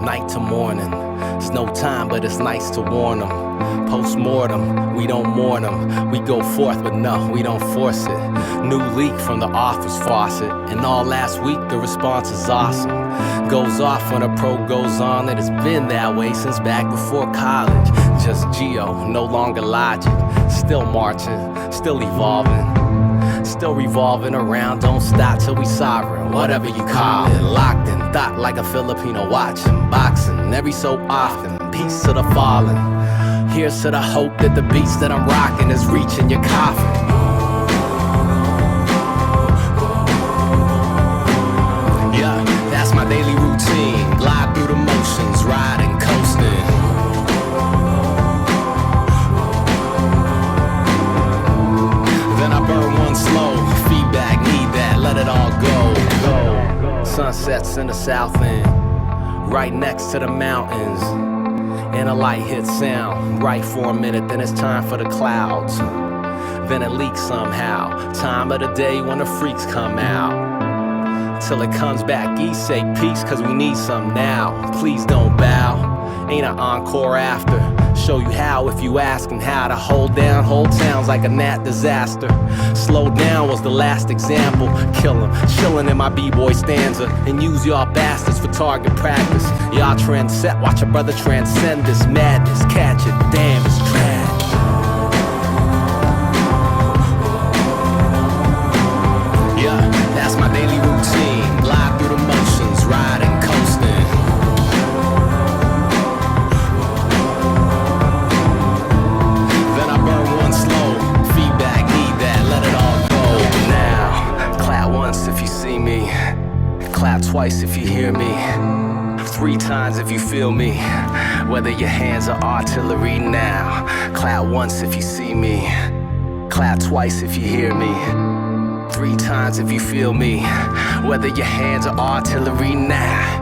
night to morning. It's no time, but it's nice to warn them. Post-mortem, we don't mourn them. We go forth, but no, we don't force it. New leak from the author's faucet. And all last week, the response is awesome. Goes off when a pro goes on. That it's been that way since back before college. Just geo, no longer logic. Still marching, still evolving. Still revolving around, don't stop till we sovereign. Whatever you call it, locked in thought like a Filipino watching boxing every so often. Peace to the fallen. Here's to the hope that the beats that I'm rocking is reaching your coffin. Yeah, that's my daily routine. Glide through the motions, riding, coasting. Then I burn one slow. Feedback, need that, let it all go. Sunsets in the south end, right next to the mountains. And a light hits sound, right for a minute, then it's time for the clouds. Then it leaks somehow, time of the day when the freaks come out. Till it comes back east, say peace, cause we need some now. Please don't bow, ain't an encore after. Show you how if you asking how to hold down whole towns like a nat disaster. Slow down was the last example. Kill 'em, chillin' in my b-boy stanza. And use y'all bastards for target practice. Y'all trendset, watch a brother transcend this madness. Catch it, damn, it's trash. Yeah, that's my daily routine. Glide through the motions, riding, coasting. If you see me, clap twice if you hear me, 3 times if you feel me, whether your hands are artillery now. Clap once if you see me, clap twice if you hear me, 3 times if you feel me, whether your hands are artillery now.